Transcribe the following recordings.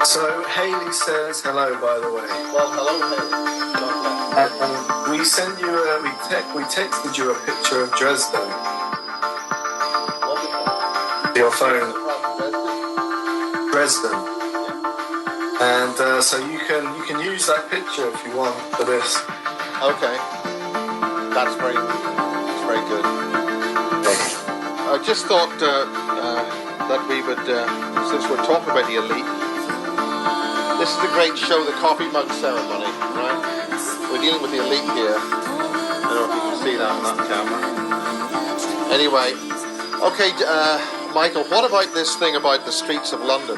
So Haley says hello, by the way. Well, hello, And we sent you we texted you a picture of Dresden. Wonderful. Your phone, Dresden. And so you can use that picture if you want for this. Okay, that's very good. I just thought that we would, since we're talking about the elite, this is a great show, the coffee mug ceremony, right? We're dealing with the elite here. I don't know if you can see that on that camera. Anyway, okay, Michael, what about this thing about the streets of London?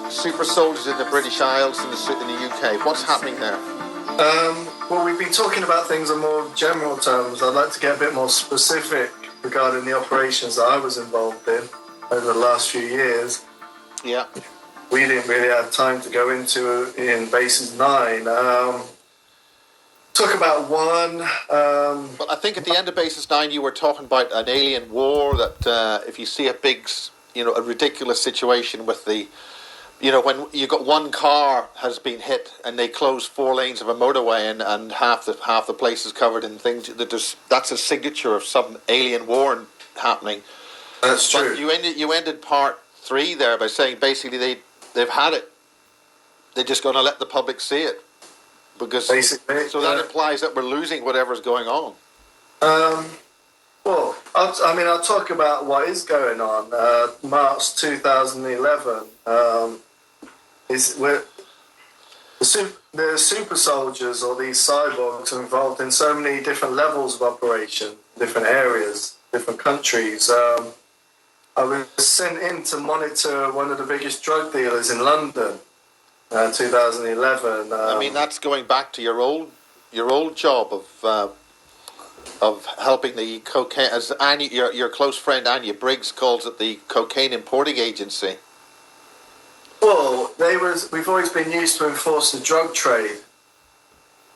Super soldiers in the British Isles and in the UK. What's happening there? Well, we've been talking about things in more general terms. I'd like to get a bit more specific regarding the operations that I was involved in over the last few years. Yeah. We didn't really have time to go into in Bases 9. Talk about one. Well, I think at the end of Basis 9 you were talking about an alien war, that if you see a big, a ridiculous situation with the, when you got one car has been hit and they close 4 lanes of a motorway and half the place is covered in things, that's a signature of some alien war happening. That's true. But you ended part 3 there by saying basically they've had it. They're just going to let the public see it. Because basically, so that implies that we're losing whatever's going on. Well, I'll talk about what is going on. March 2011 the super soldiers, or these cyborgs, are involved in so many different levels of operation, different areas, different countries. I was sent in to monitor one of the biggest drug dealers in London. 2011. I mean, that's going back to your old job of helping the cocaine, as Annie, your close friend Anya Briggs calls it, the cocaine importing agency. Well, we've always been used to enforce the drug trade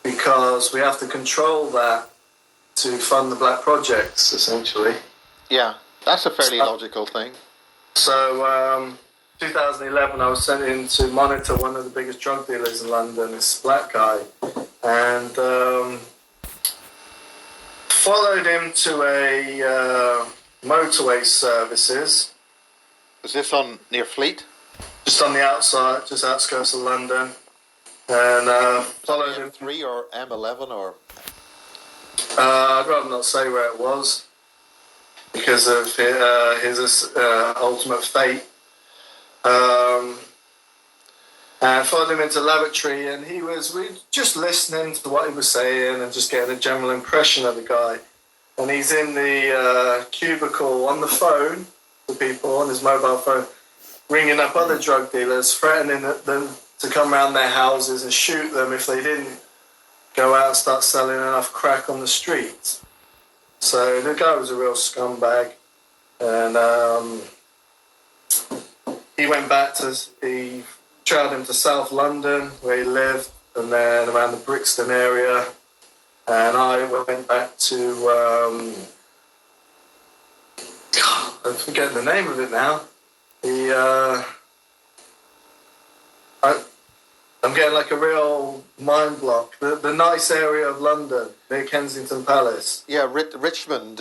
because we have to control that to fund the black projects, essentially. Yeah, that's a fairly logical thing. So, 2011, I was sent in to monitor one of the biggest drug dealers in London, this black guy, and followed him to a motorway services. Was this near Fleet? Just on the outside, just outskirts of London, and followed him. M3 or M11 or? I'd rather not say where it was because of his ultimate fate. And followed him into the lavatory, and we were just listening to what he was saying and just getting a general impression of the guy. And he's in the cubicle on the phone to people on his mobile phone, ringing up other drug dealers, threatening them to come around their houses and shoot them if they didn't go out and start selling enough crack on the streets. So the guy was a real scumbag, and he trailed him to South London, where he lived, and then around the Brixton area. And I went back to, I'm forgetting the name of it now. I'm getting like a real mind block. The nice area of London, near Kensington Palace. Yeah, Richmond.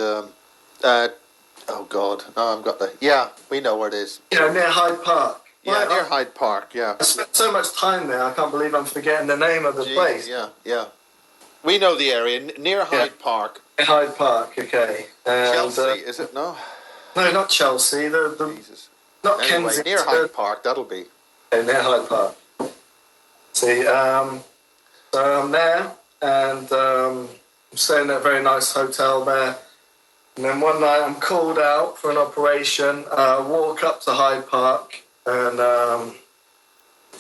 Oh God, no, I've got the. Yeah, we know where it is. Near Hyde Park. Yeah, near Hyde Park, yeah. I spent so much time there, I can't believe I'm forgetting the name of the place. Yeah. We know the area, near Hyde Park. Hyde Park, okay. And, Chelsea, is it? No? No, not Chelsea. Jesus. Not anyway, Kensington. Near Hyde Park, that'll be. Okay, near Hyde Park. See, so I'm there, and I'm staying at a very nice hotel there. And then one night I'm called out for an operation. Walk up to Hyde Park, and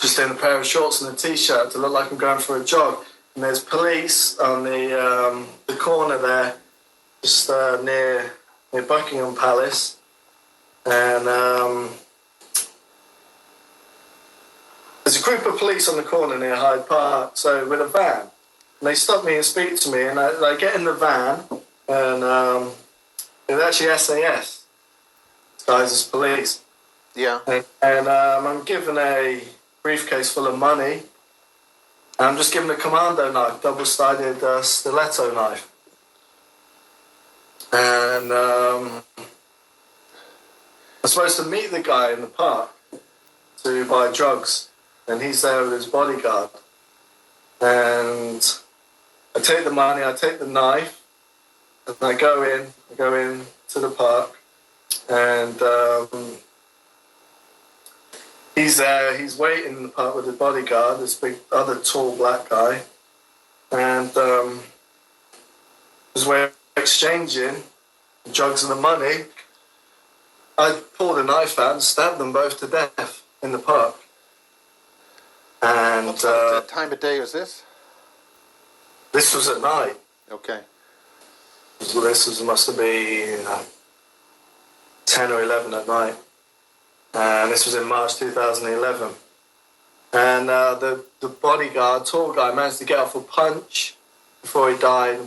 just in a pair of shorts and a t-shirt to look like I'm going for a jog. And there's police on the corner there, just near Buckingham Palace, and there's a group of police on the corner near Hyde Park, so with a van. And they stop me and speak to me, and I get in the van, and it's actually SAS, guys as police. Yeah. And I'm given a briefcase full of money. And I'm just given a commando knife, double-sided stiletto knife. And I'm supposed to meet the guy in the park to buy drugs. And he's there with his bodyguard. And I take the money, I take the knife, and I go in to the park. And he's there, he's waiting in the park with the bodyguard, this big other tall black guy. And as we're exchanging the drugs and the money, I pulled a knife out and stabbed them both to death in the park. And What time of day was this? this was at night. Okay. Must have been 10 or 11 at night. And this was in March 2011. And the bodyguard, tall guy, managed to get off a punch before he died,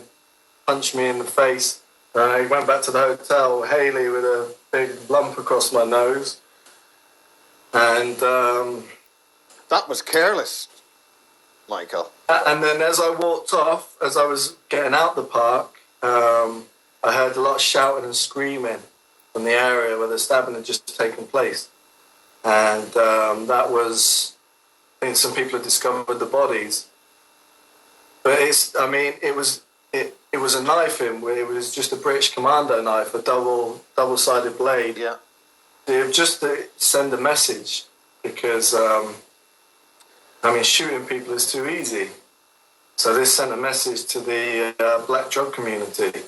punched me in the face. He went back to the hotel, Haley, with a big lump across my nose. And That was careless, Michael. and then as I walked off, as I was getting out the park, I heard a lot of shouting and screaming from the area where the stabbing had just taken place. And that was, I think some people had discovered the bodies. But it was a knife it was just a British commando knife, a double-sided blade. Yeah. It was just to send a message, because shooting people is too easy. So this sent a message to the black drug community.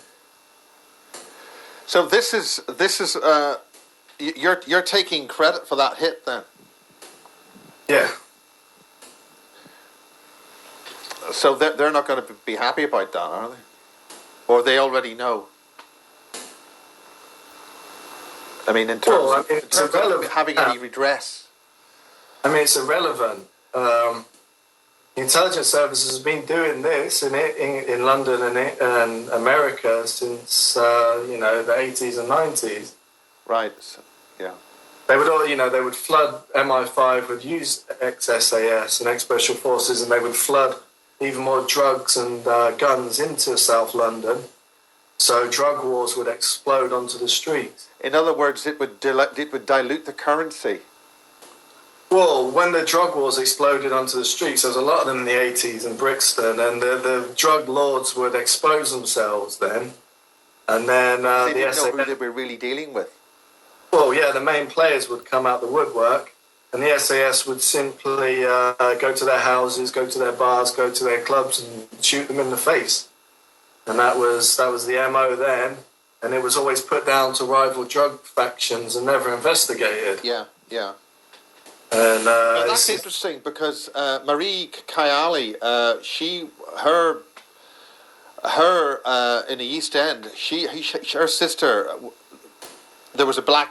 So this is you're taking credit for that hit then. Yeah. So they're not going to be happy about that, are they? Or they already know. I mean, in terms of having any redress. It's irrelevant. The intelligence services has been doing this in London and America since the 80s and 90s. Right. Yeah. They would they would flood. MI5 would use ex-SAS and ex-Special Forces, and they would flood even more drugs and guns into South London. So drug wars would explode onto the streets. In other words, it would dilute the currency. Well, when the drug wars exploded onto the streets, there was a lot of them in the 80s in Brixton, and the drug lords would expose themselves then. And then they didn't know who they were really dealing with. Well, yeah, the main players would come out the woodwork, and the SAS would simply go to their houses, go to their bars, go to their clubs, and shoot them in the face. And that was the MO then, and it was always put down to rival drug factions and never investigated. Yeah, yeah. And now that's interesting, because Marie Kayali, her in the East End, her sister, there was a black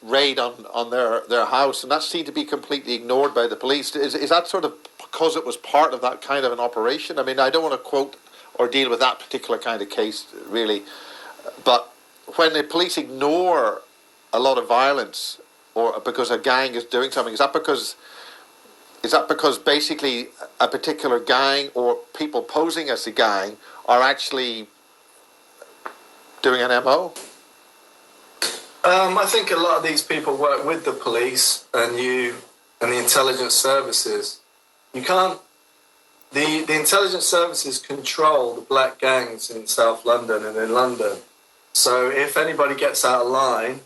raid on their house, and that seemed to be completely ignored by the police. Is that sort of because it was part of that kind of an operation? I mean, I don't want to quote or deal with that particular kind of case, really, but when the police ignore a lot of violence, or because a gang is doing something, is that because basically a particular gang or people posing as a gang are actually doing an MO? I think a lot of these people work with the police and the intelligence services. You can't. The intelligence services control the black gangs in South London and in London. So if anybody gets out of line,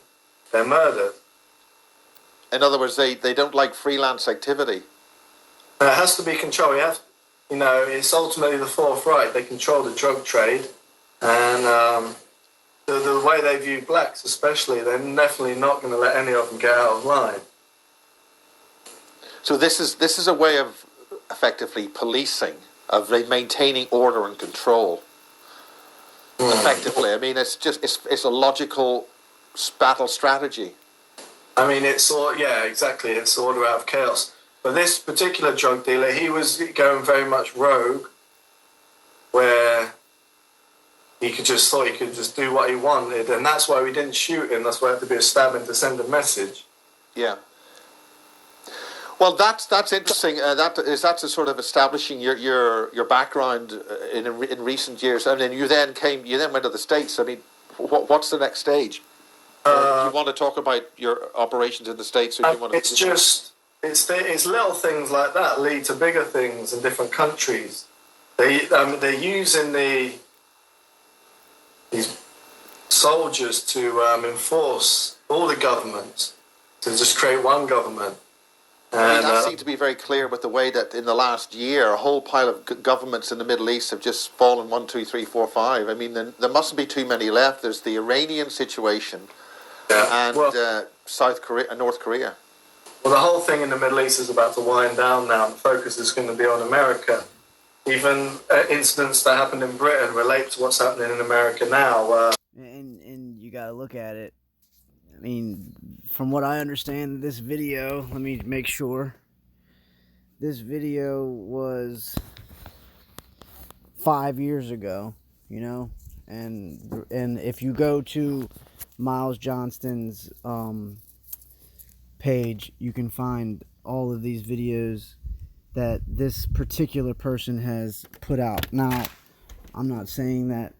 they're murdered. In other words, they don't like freelance activity. It has to be controlled. It's ultimately the Fourth Reich. They control the drug trade, and the way they view blacks, especially, they're definitely not going to let any of them get out of line. So this is a way of effectively policing, of maintaining order and control. Effectively, I mean, it's a logical battle strategy. I mean, exactly. It's order out of chaos. But this particular drug dealer, he was going very much rogue, where he thought he could just do what he wanted, and that's why we didn't shoot him. That's why it had to be a stabbing to send a message. Yeah. Well, that's interesting. That's a sort of establishing your background in recent years, and then you then went to the States. I mean, what's the next stage? Or do you want to talk about your operations in the States, or do you want to? It's just it's little things like that lead to bigger things in different countries. They're using these soldiers to enforce all the governments, to just create one government. And I mean, that seemed to be very clear with the way that in the last year, a whole pile of governments in the Middle East have just fallen 1, 2, 3, 4, 5. I mean, there mustn't be too many left. There's the Iranian situation, and South Korea and North Korea. Well, the whole thing in the Middle East is about to wind down now. The focus is going to be on America. Even incidents that happened in Britain relate to what's happening in America now. And you got to look at it. I mean, from what I understand, this video, let me make sure. This video was 5 years ago, you know? And if you go to Miles Johnston's page, you can find all of these videos that this particular person has put out. Now, I'm not saying that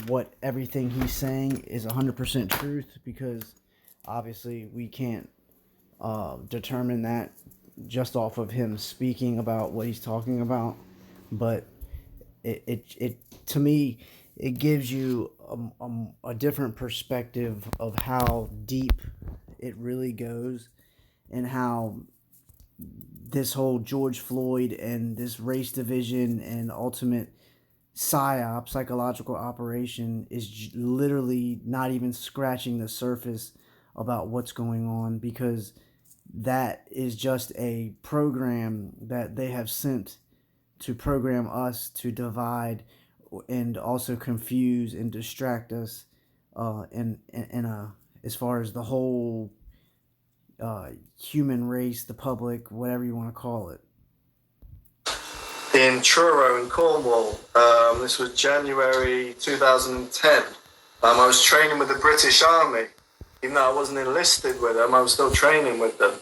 what everything he's saying is 100% truth, because obviously we can't determine that just off of him speaking about what he's talking about. But it to me, it gives you a different perspective of how deep it really goes, and how this whole George Floyd and this race division and ultimate PSYOP, psychological operation, is literally not even scratching the surface about what's going on, because that is just a program that they have sent to program us to divide and also confuse and distract us as far as the whole human race, the public, whatever you want to call it. In Truro in Cornwall, this was January 2010. I was training with the British Army. Even though I wasn't enlisted with them, I was still training with them.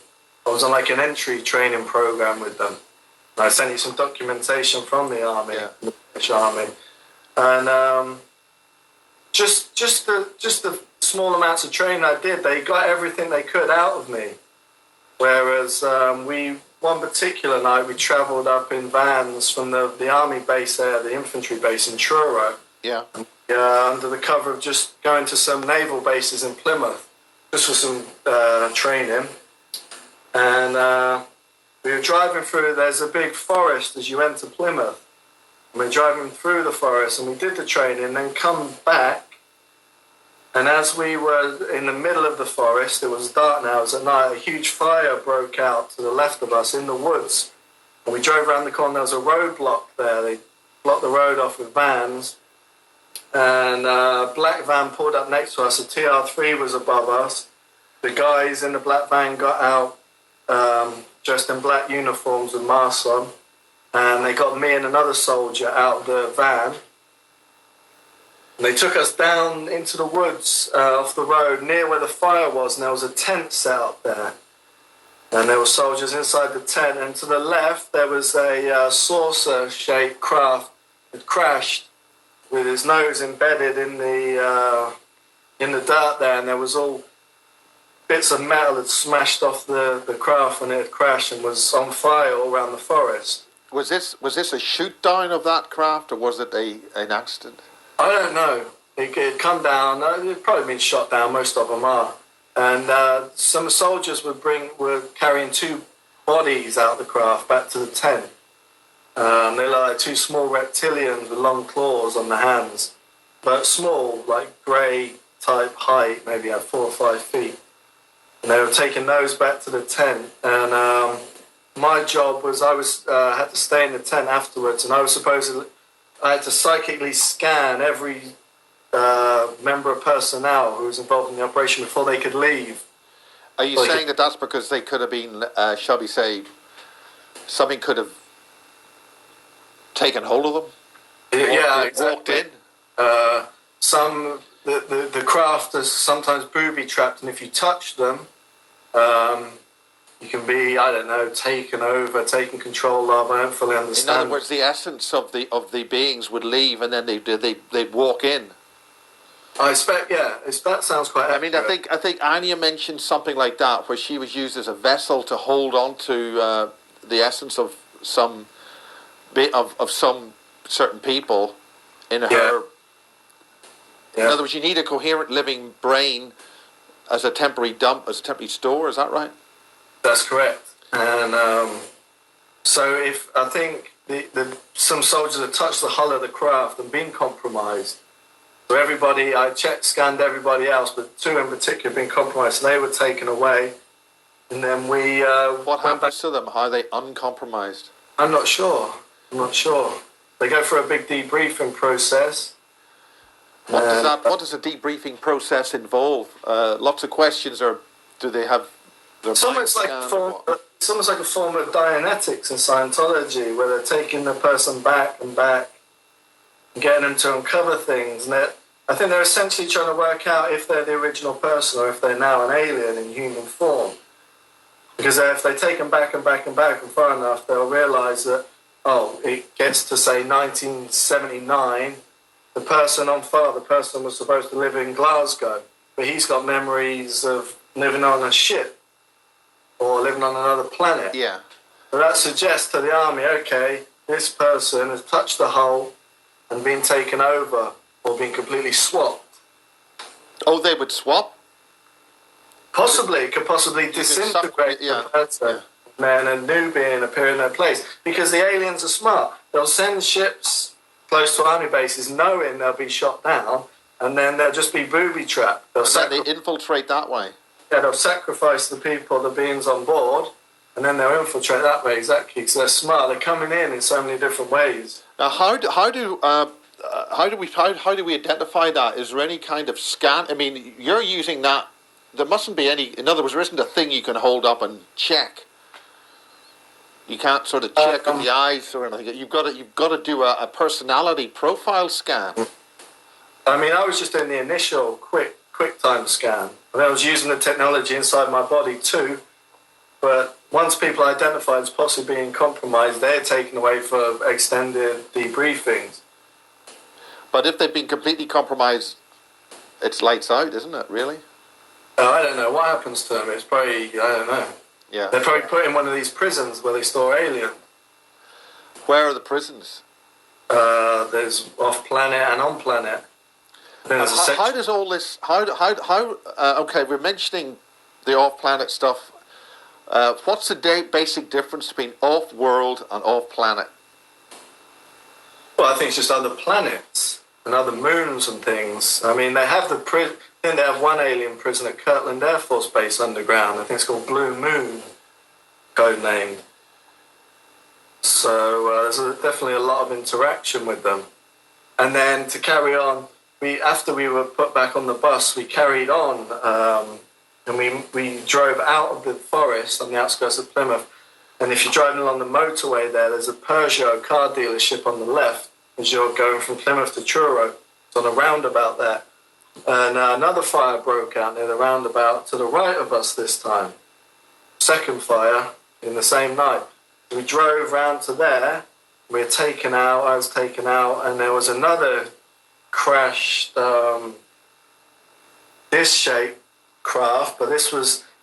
I was on like an entry training program with them. And I sent you some documentation from the army, the British Army, and just the small amounts of training I did, they got everything they could out of me. Whereas one particular night, we travelled up in vans from the army base there, the infantry base in Truro. Yeah. Under the cover of just going to some naval bases in Plymouth, just for some training. And we were driving through, there's a big forest as you enter Plymouth. And we're driving through the forest, and we did the training and then come back. And as we were in the middle of the forest, it was dark now, it was at night, a huge fire broke out to the left of us in the woods. And we drove around the corner, there was a roadblock there. They blocked the road off with vans. And a black van pulled up next to us, a TR3 was above us. The guys in the black van got out dressed in black uniforms with masks on. And they got me and another soldier out of the van. And they took us down into the woods off the road near where the fire was, and there was a tent set up there. And there were soldiers inside the tent, and to the left there was a saucer-shaped craft that crashed with his nose embedded in the dirt there, and there was all bits of metal had smashed off the craft, and it had crashed and was on fire all around the forest. Was this a shoot down of that craft, or was it an accident? I don't know. It had come down. It'd probably been shot down. Most of them are. And some soldiers were carrying two bodies out of the craft back to the tent. They look like two small reptilians with long claws on the hands, but small, like grey type height, maybe 4 or 5 feet. And they were taking those back to the tent. And my job was I had to stay in the tent afterwards, and I had to psychically scan every member of personnel who was involved in the operation before they could leave. Are you saying that that's because they could have been, shall we say, something could have taken hold of them? Yeah, exactly. Walked in. The craft is sometimes booby trapped, and if you touch them, You can be, I don't know, taken over, taken control of. I don't fully In understand. other words, the essence of the beings would leave, and then they'd walk in. I expect, yeah, that sounds quite accurate. I mean, I think Anya mentioned something like that, where she was used as a vessel to hold on to the essence of some bit of some certain people in her. Yeah. In other words, you need a coherent living brain as a temporary dump, as a temporary store. Is that right? That's correct. And so if I think some soldiers had touched the hull of the craft and been compromised. So everybody, I scanned everybody else, but two in particular have been compromised, and they were taken away. And then we What happens to them? How are they uncompromised? I'm not sure. They go through a big debriefing process. What does a debriefing process involve? Lots of questions, or do they have their It's almost like a form of Dianetics in Scientology, where they're taking the person back and back, and getting them to uncover things. And I think they're essentially trying to work out if they're the original person or if they're now an alien in human form. Because if they take them back and back and back and far enough, they'll realise that, it gets to, say, 1979, the person on fire, the person was supposed to live in Glasgow, but he's got memories of living on a ship or living on another planet. Yeah. So that suggests to the army, okay, this person has touched the hull and been taken over or been completely swapped. Oh, they would swap? Possibly, it could possibly disintegrate the person. And then a new being appear in their place. Because the aliens are smart. They'll send ships close to army bases knowing they'll be shot down, and then they'll just be booby-trapped. They infiltrate that way. Yeah, they'll sacrifice the people, the beings on board, and then they'll infiltrate that way, exactly. So they're smart. They're coming in so many different ways. Now, how do we identify that? Is there any kind of scan? I mean, you're using that. There mustn't be any. In other words, there isn't a thing you can hold up and check. You can't sort of check with the eyes or anything. You've got to do a personality profile scan. I mean, I was just doing the initial quick time scan, and I was using the technology inside my body too. But once people identified as possibly being compromised, they're taken away for extended debriefings. But if they've been completely compromised, it's lights out, isn't it? Really? I don't know what happens to them. It's probably, I don't know. Yeah. They're probably put in one of these prisons where they store aliens. Where are the prisons? There's off planet and on planet. How does all this? Okay, we're mentioning the off planet stuff. What's the basic difference between off world and off planet? Well, I think it's just other planets and other moons and things. I mean, they have I think they have one alien prison at Kirtland Air Force Base underground. I think it's called Blue Moon, codenamed. So there's definitely a lot of interaction with them. And then to carry on, after we were put back on the bus, we carried on and we drove out of the forest on the outskirts of Plymouth. And if you're driving along the motorway there's a Peugeot car dealership on the left as you're going from Plymouth to Truro. It's on a roundabout there. And another fire broke out near the roundabout to the right of us this time. Second fire in the same night. We drove round to there. We were taken out. I was taken out. And there was another crashed disc-shaped craft. But this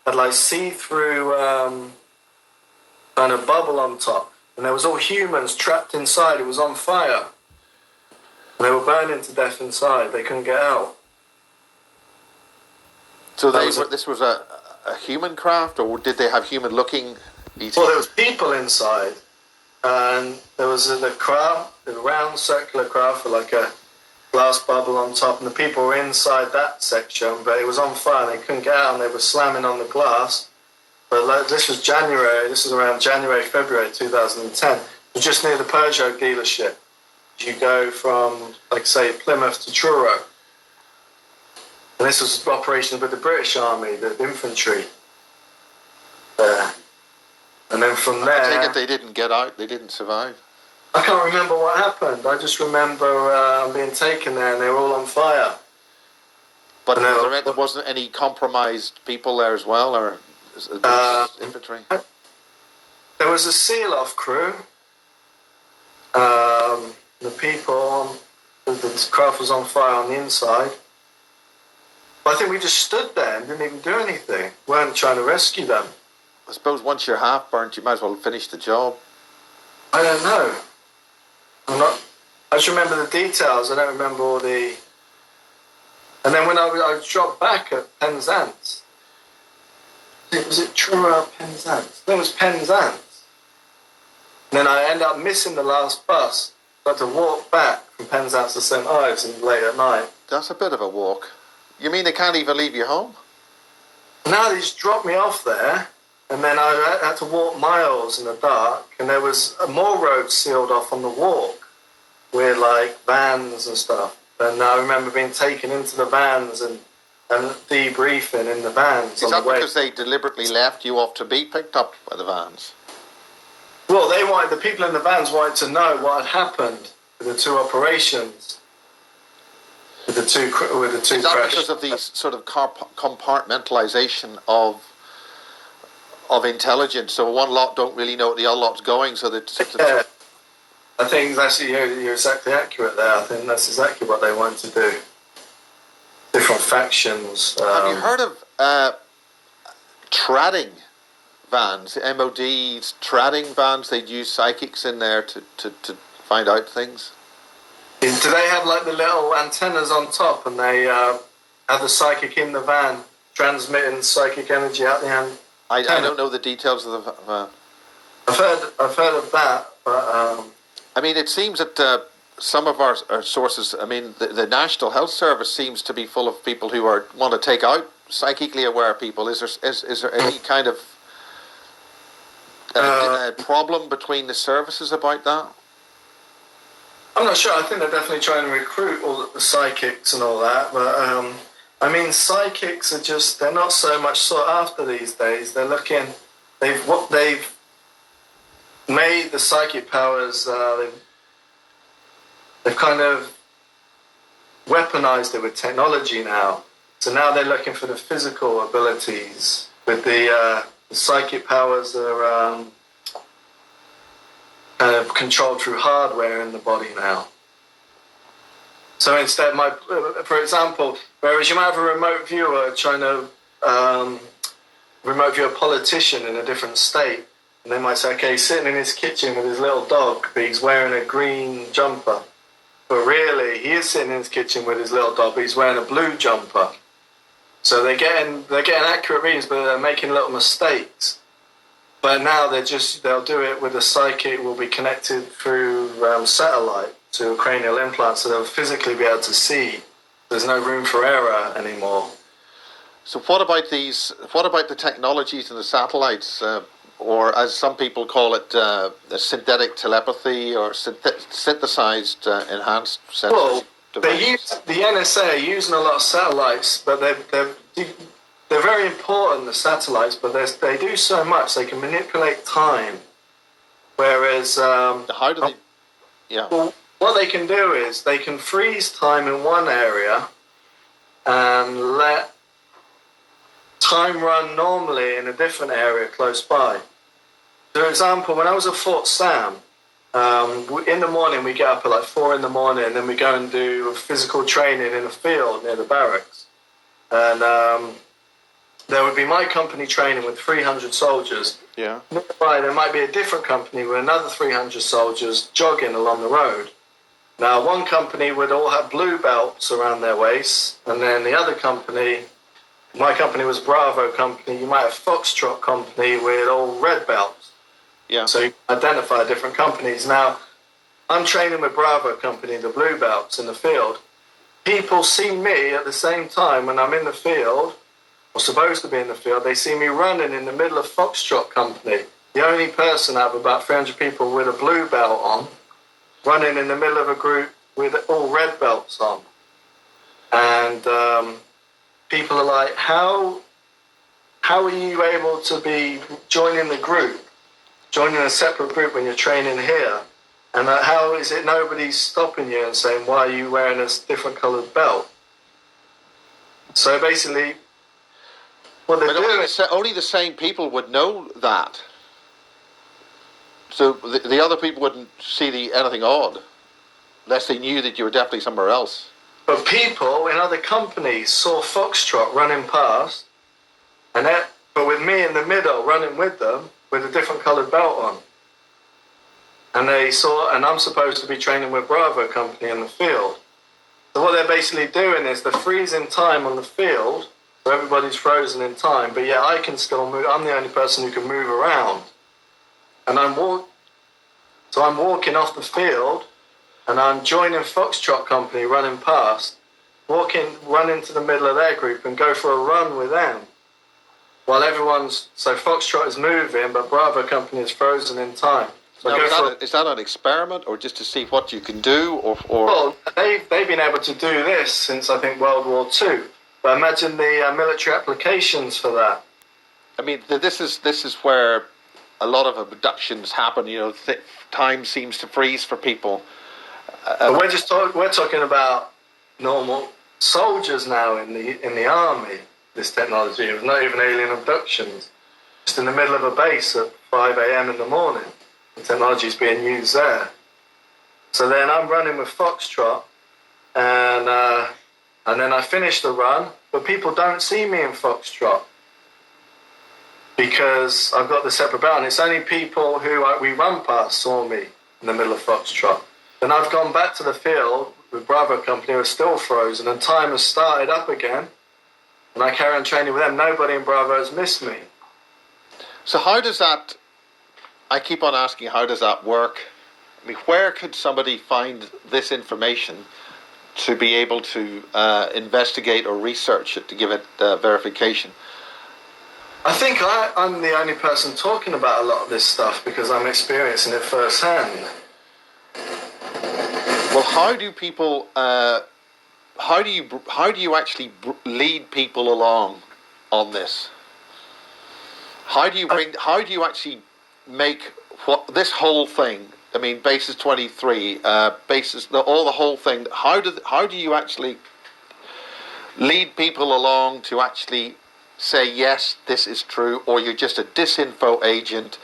had like see-through kind of bubble on top. And there was all humans trapped inside. It was on fire. And they were burning to death inside. They couldn't get out. So this was a human craft, or did they have human-looking ETs? Well, there was people inside, and there was the craft, the round circular craft with like a glass bubble on top, and the people were inside that section, but it was on fire, and they couldn't get out, and they were slamming on the glass. But this was January, this was around January, February 2010. It was just near the Peugeot dealership. You go from, like say, Plymouth to Truro. And this was operation with the British Army, the infantry. And then from there... I take it they didn't get out, they didn't survive. I can't remember what happened. I just remember being taken there and they were all on fire. But there wasn't any compromised people there as well, or infantry? There was a seal-off crew. The people, the craft was on fire on the inside. But I think we just stood there and didn't even do anything. We weren't trying to rescue them. I suppose once you're half burnt, you might as well finish the job. I don't know. I just remember the details. I don't remember all the... And then when I dropped back at Penzance, was it Truro Penzance? I think it was Penzance. And then I ended up missing the last bus. I had to walk back from Penzance to St Ives and late at night. That's a bit of a walk. You mean they can't even leave you home? No, they just dropped me off there. And then I had to walk miles in the dark. And there was more roads sealed off on the walk with like vans and stuff. And I remember being taken into the vans and debriefing in the vans. Is that because they deliberately left you off to be picked up by the vans? Well, the people in the vans wanted to know what had happened with the two operations, with the two Is that crashes. because of the sort of compartmentalisation of intelligence? So one lot don't really know what the other lot's going, so that. Yeah. I think actually you're exactly accurate there. I think that's exactly what they want to do. Different factions. Have you heard of trading vans? MOD's trading vans? They'd use psychics in there to find out things. Do they have like the little antennas on top, and they have the psychic in the van transmitting psychic energy out the end? I don't know the details of the van. I've heard of that, but. I mean, it seems that some of our sources, I mean, the National Health Service seems to be full of people who want to take out psychically aware people. Is there any kind of problem between the services about that? I'm not sure. I think they're definitely trying to recruit all the psychics and all that, but I mean, psychics are they're not so much sought after these days. They're looking, they've made the psychic powers, they've kind of weaponized it with technology now. So now they're looking for the physical abilities. With the psychic powers that are kind of controlled through hardware in the body now. So instead, for example, whereas you might have a remote viewer trying to remote view a politician in a different state, and they might say, okay, he's sitting in his kitchen with his little dog, but he's wearing a green jumper. But really, he is sitting in his kitchen with his little dog, but he's wearing a blue jumper. So they're getting accurate readings, but they're making little mistakes. But now they'll do it with a psychic will be connected through satellite to a cranial implant, so they'll physically be able to see. There's no room for error anymore. So what about the technologies and the satellites? Or as some people call it, synthetic telepathy or synthesized enhanced sensor Well, devices. the NSA are using a lot of satellites, but they're very important, the satellites, but they do so much. They can manipulate time. Whereas... How do they... Yeah. Well, what they can do is they can freeze time in one area and let time run normally in a different area close by. For example, when I was at Fort Sam, in the morning we get up at like 4 in the morning, and then we go and do physical training in a field near the barracks. And there would be my company training with 300 soldiers. Yeah. Nearby there might be a different company with another 300 soldiers jogging along the road. Now, one company would all have blue belts around their waists, and then the other company... My company was Bravo company. You might have Foxtrot company with all red belts. Yeah. So you identify different companies. Now, I'm training with Bravo company, the blue belts in the field. People see me at the same time when I'm in the field, or supposed to be in the field. They see me running in the middle of Foxtrot company. The only person out of about 300 people with a blue belt on, running in the middle of a group with all red belts on. And... people are like, how are you able to be joining the group, joining a separate group when you're training here? And how is it nobody's stopping you and saying, why are you wearing a different coloured belt? So basically, what they're But only doing. only the same people would know that. So the other people wouldn't see anything odd, unless they knew that you were definitely somewhere else. But people in other companies saw Foxtrot running past, but with me in the middle running with them with a different coloured belt on. And they saw, and I'm supposed to be training with Bravo Company in the field. So what they're basically doing is they're freezing time on the field, so everybody's frozen in time, but yeah, I can still move. I'm the only person who can move around. And I'm walking off the field, and I'm joining Foxtrot Company running past, run into the middle of their group and go for a run with them. While so Foxtrot is moving, but Bravo Company is frozen in time. So now, is that an experiment, or just to see what you can do, or? Well, they've been able to do this since, I think, World War II. But imagine the military applications for that. I mean, this is where a lot of abductions happen. You know, time seems to freeze for people. But we're talking about normal soldiers now in the army. This technology, it was not even alien abductions. Just in the middle of a base at 5 a.m. in the morning. The technology is being used there. So then I'm running with Foxtrot, and then I finish the run, but people don't see me in Foxtrot because I've got the separate belt, and it's only people who we run past saw me in the middle of Foxtrot. Then I've gone back to the field with Bravo Company who are still frozen, and time has started up again, and I carry on training with them. Nobody in Bravo has missed me. So how does that? I keep on asking, how does that work? I mean, where could somebody find this information to be able to investigate or research it to give it verification? I think I'm the only person talking about a lot of this stuff because I'm experiencing it firsthand. Well, how do people? How do you actually lead people along on this? How do you actually make this whole thing? I mean, basis 23, all the whole thing. How do you actually lead people along to actually say yes, this is true, or you're just a disinfo agent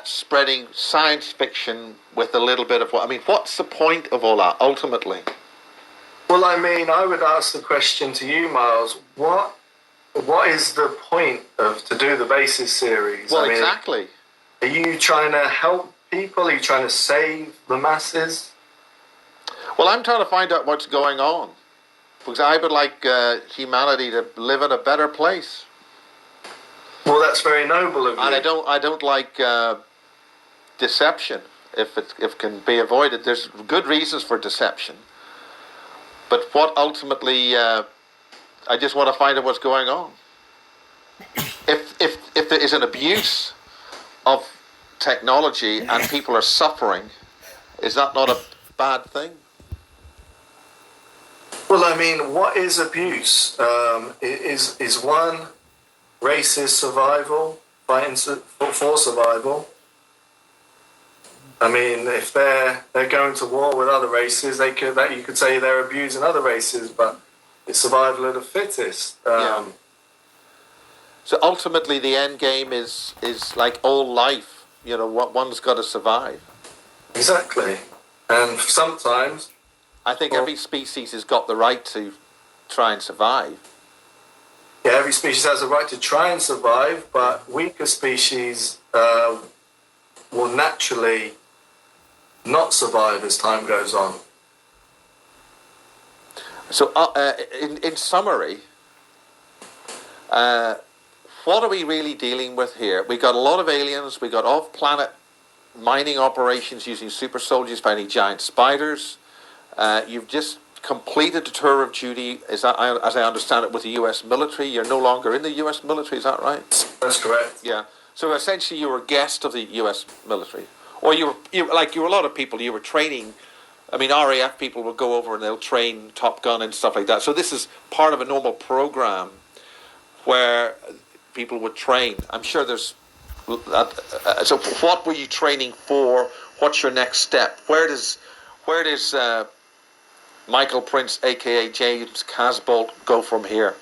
spreading science fiction with a little bit of what? I mean, what's the point of all that ultimately? Well, I mean, I would ask the question to you, Miles. What is the point to do the Basis series? Well, I mean, exactly. Are you trying to help people? Are you trying to save the masses? Well, I'm trying to find out what's going on, because I would like humanity to live in a better place. Well, that's very noble of you. And I don't like deception if it can be avoided. There's good reasons for deception, but what ultimately, I just want to find out what's going on. If there is an abuse of technology and people are suffering, is that not a bad thing? Well, I mean, what is abuse? Is one racist survival, fighting for survival? I mean, if they're going to war with other races, you could say they're abusing other races, but it's survival of the fittest. Yeah. So ultimately, the end game is like all life. You know, one's got to survive. Exactly, and sometimes I think every species has got the right to try and survive. Yeah, every species has a right to try and survive, but weaker species will naturally not survive as time goes on. So, in summary, what are we really dealing with here? We got a lot of aliens. We got off-planet mining operations using supersoldiers fighting giant spiders. You've just completed a tour of duty, as I understand it, with the U.S. military. You're no longer in the U.S. military, is that right? That's correct. Yeah. So essentially, you were a guest of the U.S. military, or you were a lot of people. You were training. I mean, RAF people will go over and they'll train Top Gun and stuff like that. So this is part of a normal program where people would train. I'm sure there's. So what were you training for? What's your next step? Where does Michael Prince, aka James Casbolt, go from here?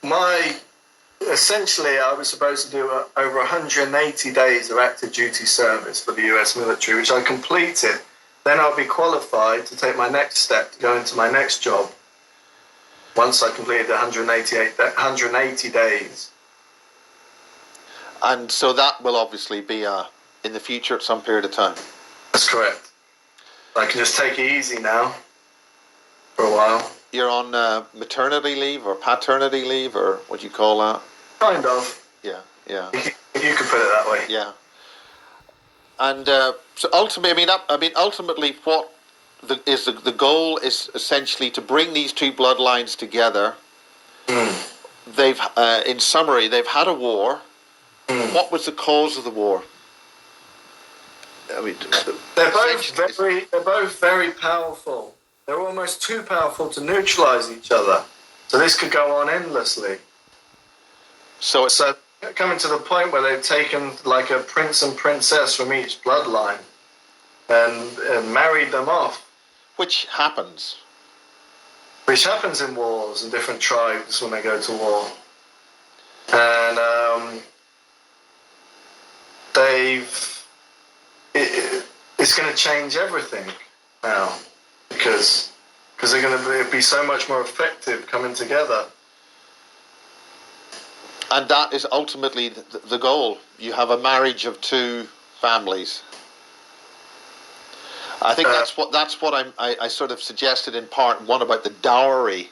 essentially, I was supposed to do over 180 days of active duty service for the US military, which I completed. Then I'll be qualified to take my next step to go into my next job once I completed the 180 days. And so that will obviously be in the future at some period of time. That's correct. I can just take it easy now for a while. You're on maternity leave or paternity leave, or what do you call that? Kind of. Yeah. You could put it that way. Yeah. And so ultimately, ultimately, what the goal is essentially to bring these two bloodlines together. They've, in summary, they've had a war. What was the cause of the war? I mean, they're both very powerful. They're almost too powerful to neutralize each other. So this could go on endlessly. So coming to the point where they've taken like a prince and princess from each bloodline and married them off. Which happens. Which happens in wars and different tribes when they go to war. And it's going to change everything now because they're going to be so much more effective coming together. And that is ultimately the goal. You have a marriage of two families. I think that's what I sort of suggested in part one about the dowry.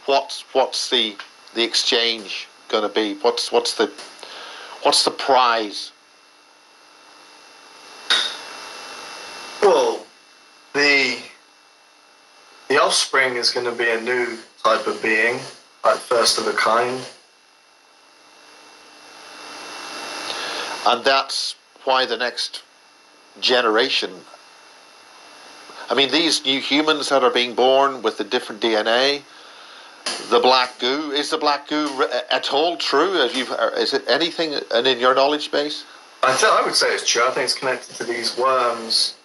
What's the exchange going to be? What's the prize? Well, the offspring is going to be a new type of being, like first of a kind. And that's why the next generation, I mean, these new humans that are being born with the different DNA, the black goo, is the black goo at all true? Is it anything in your knowledge base? I would say it's true. I think it's connected to these worms.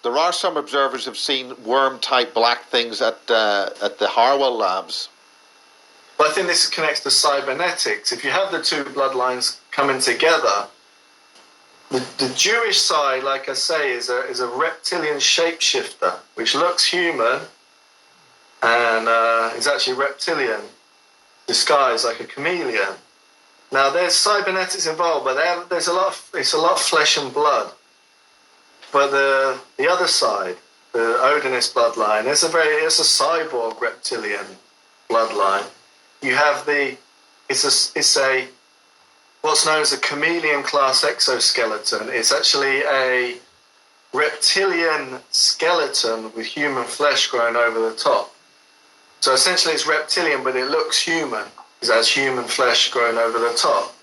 There are some observers who've seen worm-type black things at the Harwell labs. But I think this connects to cybernetics. If you have the two bloodlines coming together, the Jewish side, like I say, is a reptilian shapeshifter, which looks human and is actually reptilian, disguised like a chameleon. Now there's cybernetics involved, but it's a lot of flesh and blood. But the other side, the Odinist bloodline, it's a cyborg reptilian bloodline. You have it's a what's known as a chameleon class exoskeleton. It's actually a reptilian skeleton with human flesh growing over the top. So essentially it's reptilian, but it looks human. It has human flesh growing over the top.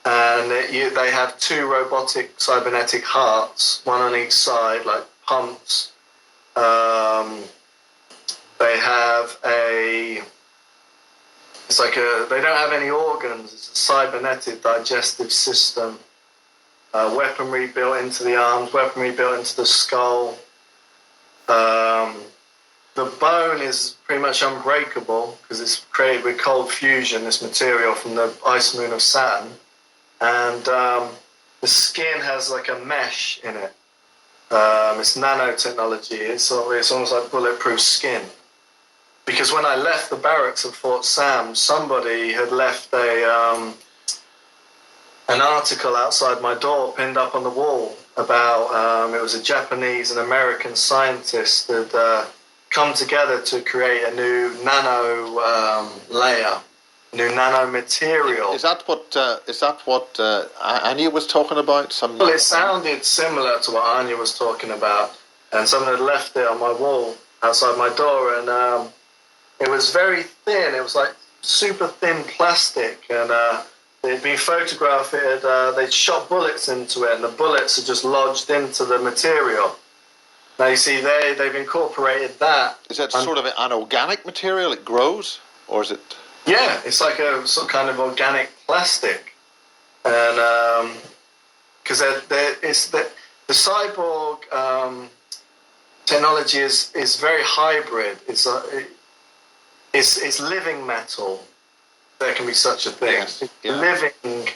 And they have two robotic cybernetic hearts, one on each side, like pumps. They have they don't have any organs. It's a cybernetic digestive system. Weaponry built into the arms, weaponry built into the skull. The bone is pretty much unbreakable because it's created with cold fusion, this material from the ice moon of Saturn. And the skin has like a mesh in it. It's nanotechnology. It's almost like bulletproof skin. Because when I left the barracks of Fort Sam, somebody had left an article outside my door pinned up on the wall about it was a Japanese and American scientist that come together to create a new nano layer, new nano material. Is that what Anya was talking about? Well, it sounded similar to what Anya was talking about, and someone had left it on my wall outside my door, and it was very thin. It was like super thin plastic, and they'd been photographed. They'd shot bullets into it, and the bullets had just lodged into the material. Now you see, they've incorporated that. Is that sort of an organic material? It grows, or is it? Yeah, it's like a sort of kind of organic plastic, and because the cyborg technology is very hybrid. it's living metal. There can be such a thing. Yes, yeah. Living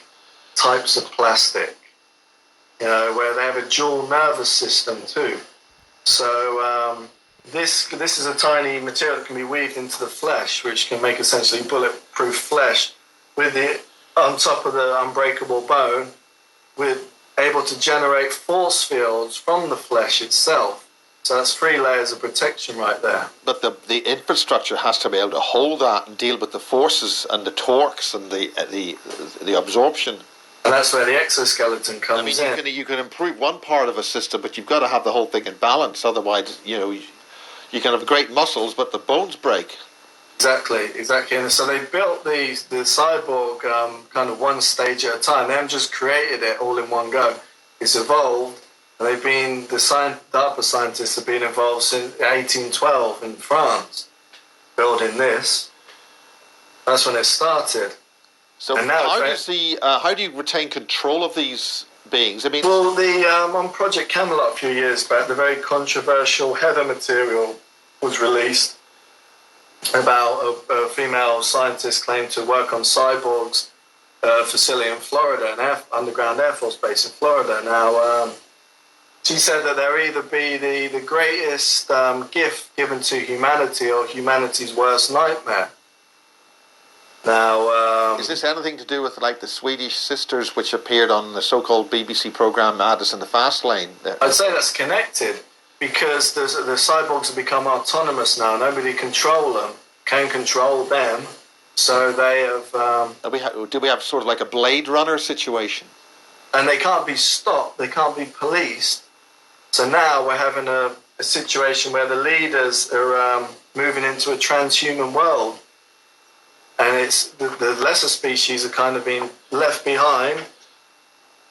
types of plastic, where they have a dual nervous system too. So this is a tiny material that can be weaved into the flesh, which can make essentially bulletproof flesh with it on top of the unbreakable bone, with able to generate force fields from the flesh itself. So that's 3 layers of protection right there. But the infrastructure has to be able to hold that and deal with the forces and the torques and the absorption. And that's where the exoskeleton comes in. You can improve one part of a system, but you've got to have the whole thing in balance. Otherwise, you can have great muscles, but the bones break. Exactly. And so they built the cyborg kind of one stage at a time. They haven't just created it all in one go. It's evolved. And they've been, the DARPA scientists have been involved since 1812 in France, building this. That's when it started. So how do you retain control of these beings? I mean, well, on Project Camelot a few years back, the very controversial Heather material was released about a female scientist claimed to work on cyborgs facility in Florida, an underground Air Force base in Florida. Now, she said that there either be the greatest gift given to humanity or humanity's worst nightmare. Now, is this anything to do with like the Swedish sisters which appeared on the so-called BBC program Madness in the Fast Lane? I'd say that's connected because the cyborgs have become autonomous now. Nobody can control them. So they have... do we have sort of like a Blade Runner situation? And they can't be stopped. They can't be policed. So now we're having a situation where the leaders are moving into a transhuman world. And it's the lesser species are kind of being left behind.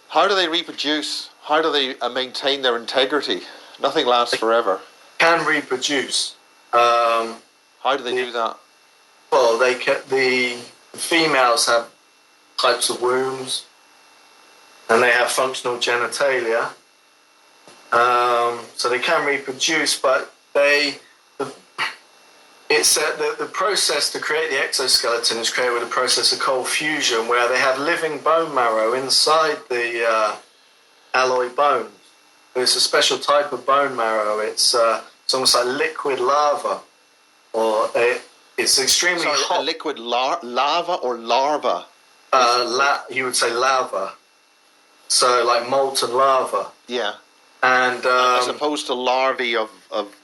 How do they reproduce? How do they maintain their integrity? Nothing lasts forever. Can reproduce. How do they do that? Well, the females have types of wombs, and they have functional genitalia. So they can reproduce, but the process to create the exoskeleton is created with a process of cold fusion, where they have living bone marrow inside the alloy bones. It's a special type of bone marrow. It's almost like liquid lava, or it's extremely hot. Liquid lava or larva? You would say lava. So like molten lava. Yeah. And as opposed to larvae of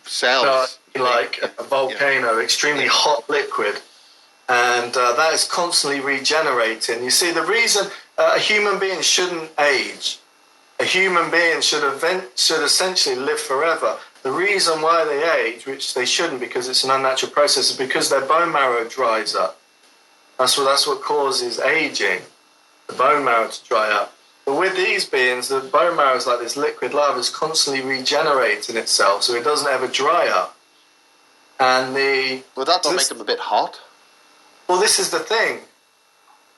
cells. Like a volcano, extremely hot liquid. And that is constantly regenerating. You see, the reason a human being shouldn't age, a human being should essentially live forever. The reason why they age, which they shouldn't because it's an unnatural process, is because their bone marrow dries up. That's what causes aging, the bone marrow to dry up. But with these beings, the bone marrow is like this liquid lava, is constantly regenerating itself, so it doesn't ever dry up. And would that not make them a bit hot? Well, this is the thing.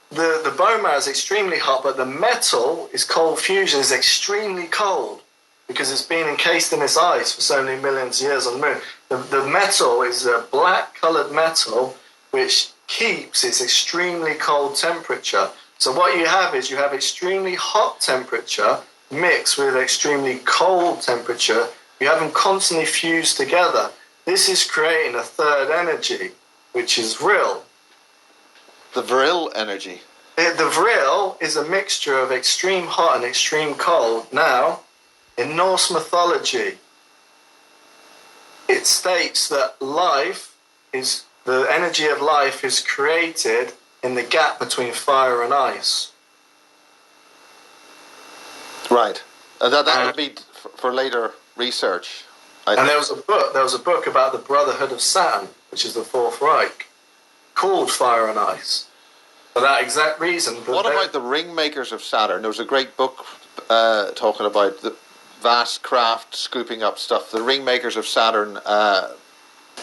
The bone marrow is extremely hot, but the metal is cold fusion, is extremely cold because it's been encased in this ice for so many millions of years on the moon. The metal is a black-coloured metal which keeps its extremely cold temperature. So what you have is extremely hot temperature mixed with extremely cold temperature. You have them constantly fused together. This is creating a third energy, which is vril. The vril energy. The vril is a mixture of extreme hot and extreme cold. Now, in Norse mythology, it states that the energy of life is created in the gap between fire and ice. Right. That would be for later research. And there was a book about the Brotherhood of Saturn, which is the Fourth Reich, called Fire and Ice. For that exact reason. What about the ring makers of Saturn? There was a great book talking about the vast craft scooping up stuff. The ring makers of Saturn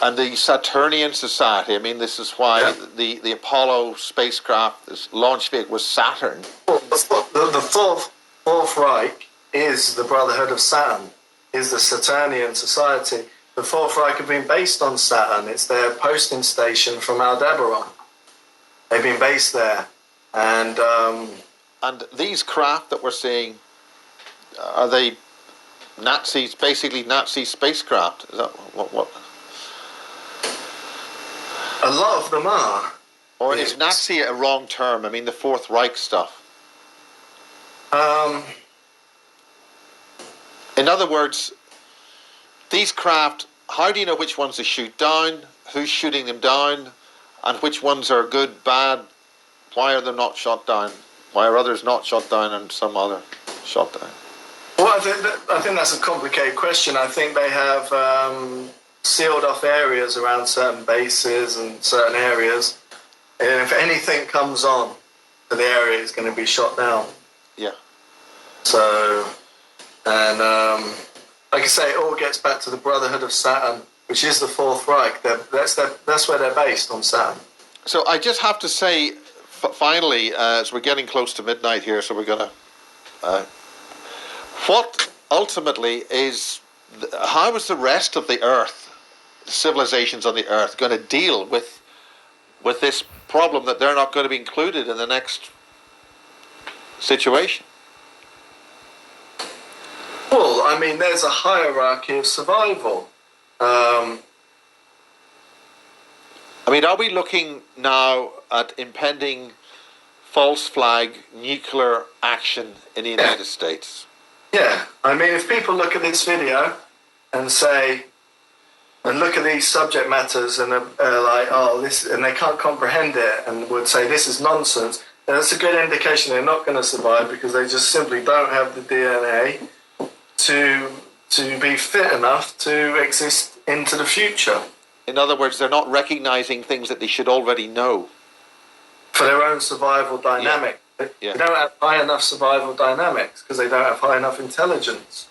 and the Saturnian Society. I mean, this is why the Apollo spacecraft, this launch vehicle, was Saturn. Well, the Fourth Reich is the Brotherhood of Saturn, is the Saturnian Society. the Fourth Reich have been based on Saturn. It's their posting station from Aldebaran. They've been based there. And these craft that we're seeing, are they Nazis, basically Nazi spacecraft? Is that what? A lot of them are. Or is Nazi a wrong term? I mean, the Fourth Reich stuff. In other words, these craft, how do you know which ones to shoot down, who's shooting them down, and which ones are good, bad? Why are they not shot down? Why are others not shot down and some other shot down? Well, I think that's a complicated question. I think they have sealed off areas around certain bases and certain areas. And if anything comes on to the area, it's going to be shot down. Yeah. So, and like I say, it all gets back to the Brotherhood of Saturn, which is the Fourth Reich. That's where they're based, on Saturn. So I just have to say, finally, as we're getting close to midnight here, so we're going to... what ultimately is... how is the rest of the Earth, the civilizations on the Earth, going to deal with this problem that they're not going to be included in the next situation? Well, I mean, there's a hierarchy of survival. I mean, are we looking now at impending false flag nuclear action in the United States? Yeah, I mean, if people look at this video and say, and look at these subject matters and are like, oh, this, and they can't comprehend it and would say this is nonsense, then that's a good indication they're not going to survive because they just simply don't have the DNA to be fit enough to exist into the future. In other words, they're not recognizing things that they should already know. For their own survival dynamic. Yeah. They don't have high enough survival dynamics because they don't have high enough intelligence.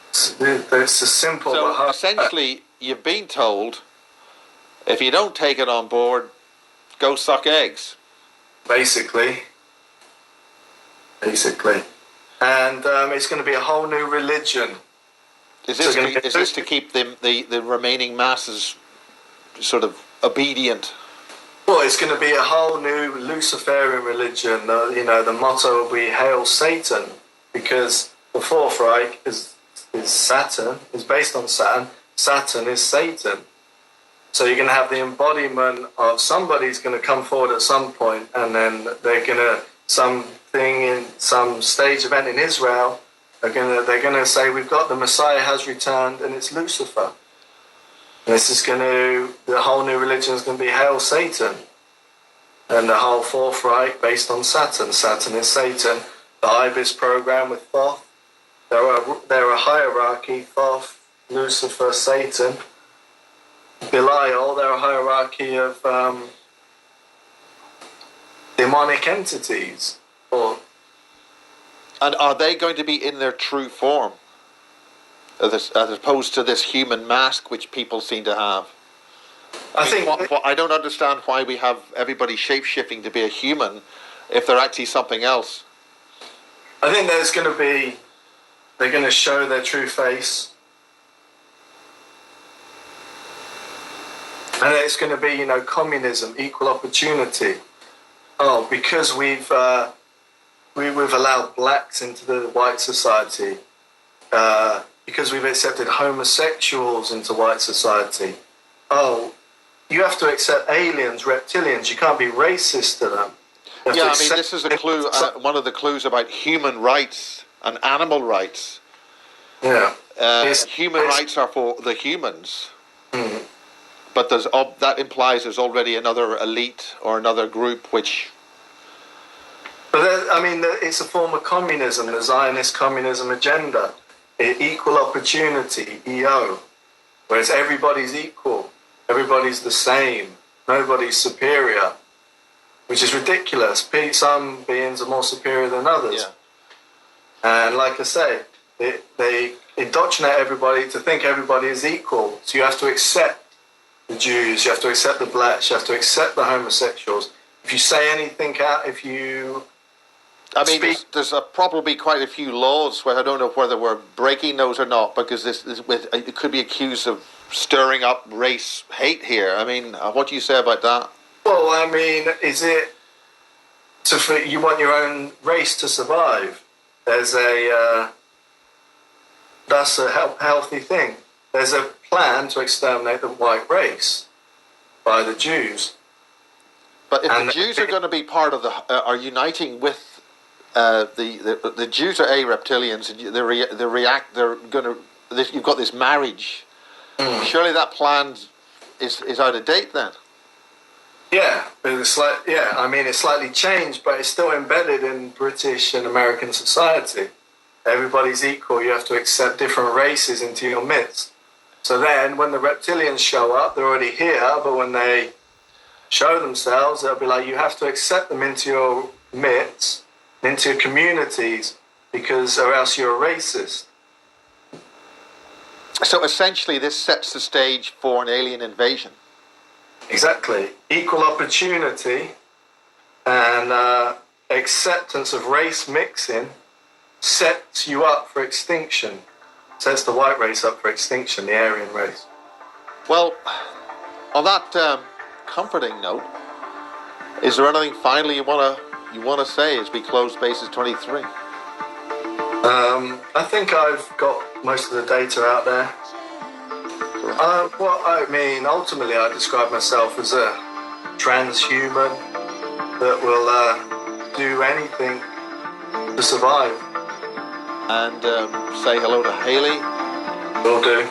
It's a simple... So essentially, you've been told, if you don't take it on board, go suck eggs. Basically. And it's going to be a whole new religion. Is this to keep the remaining masses sort of obedient? Well, it's going to be a whole new Luciferian religion. The motto will be Hail Satan, because the Fourth Reich is Saturn, is based on Saturn. Saturn is Satan. So you're going to have the embodiment of somebody's going to come forward at some point, and then they're going to, something in some stage event in Israel, they're going to say, we've got the Messiah has returned, and it's Lucifer. And this is the whole new religion is going to be Hail Satan. And the whole Fourth Reich based on Saturn. Saturn is Satan. The Ibis program with Thoth. They're a hierarchy, Thoth, Lucifer, Satan. Belial, they're a hierarchy of demonic entities. And are they going to be in their true form, as opposed to this human mask which people seem to have? I don't understand why we have everybody shape-shifting to be a human if they're actually something else. I think they're going to show their true face. And it's going to be, communism, equal opportunity. Oh, because we've allowed blacks into the white society, because we've accepted homosexuals into white society. Oh, you have to accept aliens, reptilians. You can't be racist to them. Yeah, I mean, this is a clue. One of the clues about human rights and animal rights. Yeah, human rights are for the humans. Mm. But that implies there's already another elite or another group which... But it's a form of communism, the Zionist communism agenda. Equal opportunity, EO. Whereas everybody's equal. Everybody's the same. Nobody's superior. Which is ridiculous. Some beings are more superior than others. Yeah. And like I say, they indoctrinate everybody to think everybody is equal. So you have to accept the Jews, you have to accept the blacks, you have to accept the homosexuals. If you say anything out, if you I mean, there's probably quite a few laws where I don't know whether we're breaking those or not, because it could be accused of stirring up race hate here. I mean, what do you say about that? Well, I mean, is it you want your own race to survive? There's that's a healthy thing. There's a plan to exterminate the white race by the Jews. But if the Jews are going to be part of are uniting with the Jews are reptilians, and they're going to. You've got this marriage. Surely that plan is out of date then. Yeah, but I mean, it's slightly changed, but it's still embedded in British and American society. Everybody's equal. You have to accept different races into your midst. So then, when the reptilians show up, they're already here. But when they show themselves, they'll be like, you have to accept them into your midst, into your communities, or else you're a racist. So essentially, this sets the stage for an alien invasion. Exactly. Equal opportunity and acceptance of race mixing sets you up for extinction. Sets the white race up for extinction, the Aryan race. Well, on that comforting note, is there anything finally you want to say as we close Bases 23? I think I've got most of the data out there. Well, I mean, ultimately, I describe myself as a transhuman that will do anything to survive. And say hello to Haley. Will do.